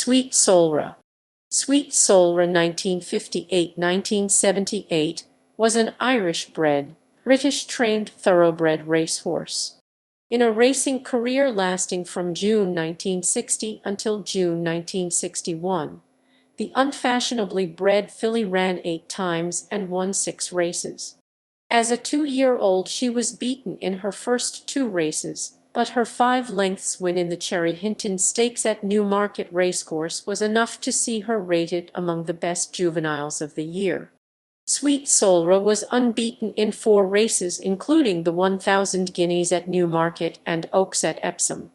Sweet Solera. Sweet Solera 1958–1978 was an Irish-bred, British-trained thoroughbred racehorse. In a racing career lasting from June 1960 until June 1961, the unfashionably-bred filly ran 8 times and won 6 races. As a 2-year-old she was beaten in her first 2 races, but her 5 lengths win in the Cherry Hinton Stakes at Newmarket Racecourse was enough to see her rated among the best juveniles of the year. Sweet Solera was unbeaten in 4 races, including the 1,000 guineas at Newmarket and Oaks at Epsom.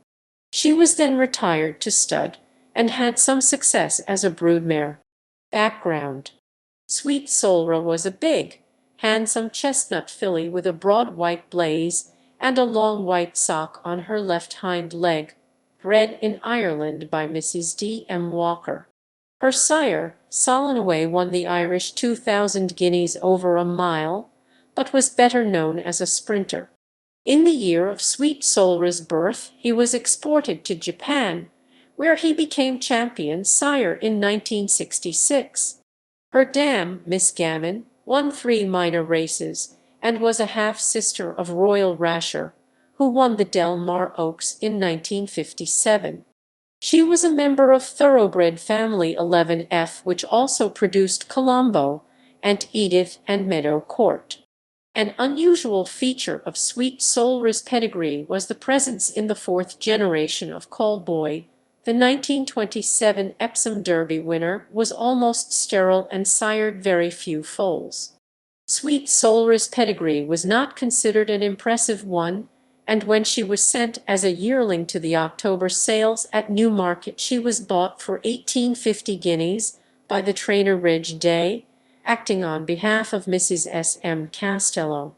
She was then retired to stud, and had some success as a broodmare. Background: Sweet Solera was a big, handsome chestnut filly with a broad white blaze and a long white sock on her left hind leg, bred in Ireland by Mrs. D. M. Walker. Her sire, Solera, won the Irish 2,000 guineas over a mile, but was better known as a sprinter. In the year of Sweet Solera's birth he was exported to Japan, where he became champion sire in 1966. Her dam, Miss Gammon, won 3 minor races, and was a half-sister of Royal Rasher, who won the Del Mar Oaks in 1957. She was a member of Thoroughbred family 11F, which also produced Colombo, and Edith and Meadow Court. An unusual feature of Sweet Solera's pedigree was the presence in the 4th generation of Callboy. The 1927 Epsom Derby winner was almost sterile and sired very few foals. Sweet Solera's pedigree was not considered an impressive one, and when she was sent as a yearling to the October sales at Newmarket she was bought for 1850 guineas by the trainer Reg Day, acting on behalf of Mrs. S. M. Castello.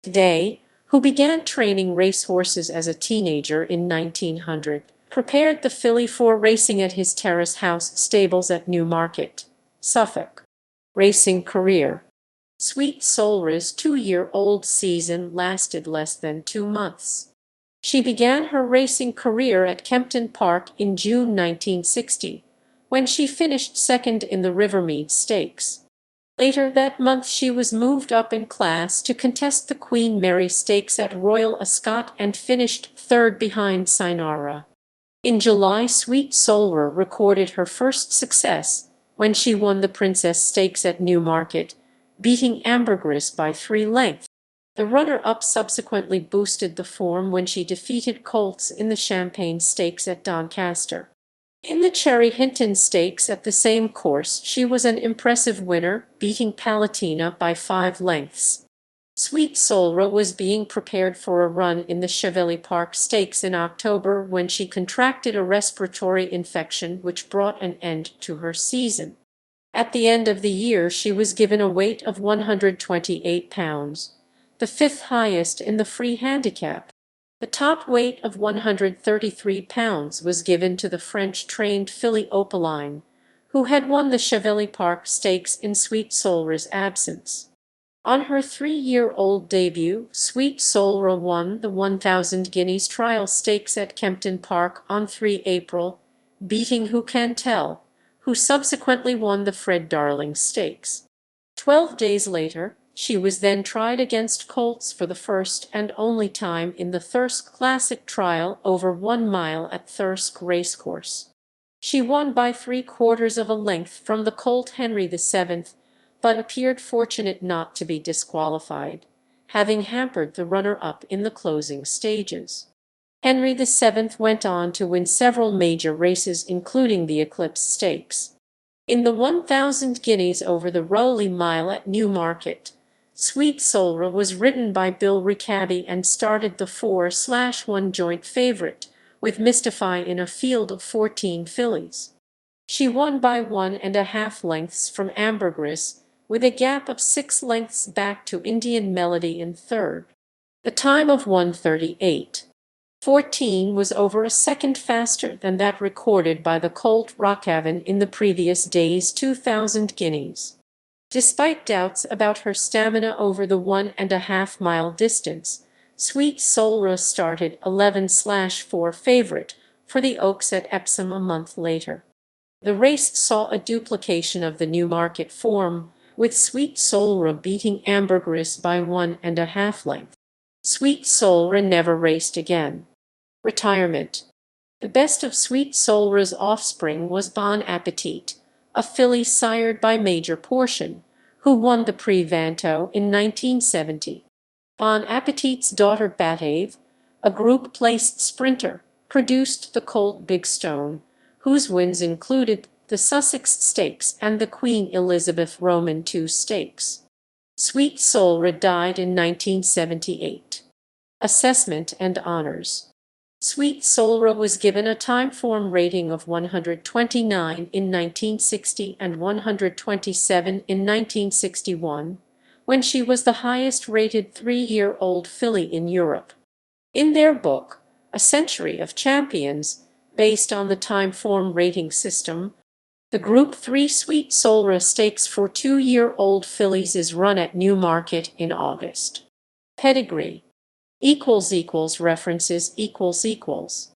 Day, who began training racehorses as a teenager in 1900, prepared the filly for racing at his Terrace House stables at Newmarket, Suffolk. Racing career: Sweet Solera's 2-year-old season lasted less than 2 months. She began her racing career at Kempton Park in June 1960, when she finished second in the Rivermead Stakes. Later that month she was moved up in class to contest the Queen Mary Stakes at Royal Ascot and finished 3rd behind Sinara. In July Sweet Solera recorded her first success when she won the Princess Stakes at Newmarket, beating Ambergris by 3 lengths. The runner-up subsequently boosted the form when she defeated Colts in the Champagne Stakes at Doncaster. In the Cherry Hinton Stakes at the same course she was an impressive winner, beating Palatina by 5 lengths. Sweet Solera was being prepared for a run in the Cheveley Park Stakes in October when she contracted a respiratory infection which brought an end to her season. At the end of the year she was given a weight of 128 pounds, the 5th highest in the free handicap. The top weight of 133 pounds was given to the French-trained filly Opaline, who had won the Cheveley Park Stakes in Sweet Solera's absence. On her 3-year-old debut, Sweet Solera won the 1,000 guineas trial stakes at Kempton Park on 3 April, beating Who Can Tell, who subsequently won the Fred Darling Stakes. 12 days later, she was then tried against Colts for the first and only time in the Thirsk Classic trial over 1 mile at Thirsk Racecourse. She won by 3/4 of a length from the colt Henry VII, but appeared fortunate not to be disqualified, having hampered the runner-up in the closing stages. Henry VII went on to win several major races including the Eclipse Stakes. In the 1,000 guineas over the Rowley Mile at Newmarket, Sweet Solera was ridden by Bill Rickaby and started the 4/1 joint favourite, with Mystify in a field of 14 fillies. She won by 1½ lengths from Ambergris, with a gap of 6 lengths back to Indian Melody in 3rd. The time of 1:38.14 was over a second faster than that recorded by the colt Rockhaven in the previous day's 2,000 guineas. Despite doubts about her stamina over the 1½ mile distance, Sweet Solera started 11/4 favourite for the Oaks at Epsom a month later. The race saw a duplication of the Newmarket form, with Sweet Solera beating Ambergris by 1.5 lengths. Sweet Solera never raced again. Retirement. The best of Sweet Solera's offspring was Bon Appetit, a filly sired by Major Portion, who won the Prix Vanto in 1970. Bon Appetit's daughter Batave, a group-placed sprinter, produced the colt Big Stone, whose wins included the Sussex Stakes and the Queen Elizabeth Roman II Stakes. Sweet Solera died in 1978. Assessment and honors. Sweet Solera was given a time-form rating of 129 in 1960 and 127 in 1961, when she was the highest-rated 3-year-old filly in Europe. In their book, A Century of Champions, based on the time-form rating system, the Group 3 Sweet Solera Stakes for 2-year-old fillies is run at Newmarket in August. Pedigree. == References ==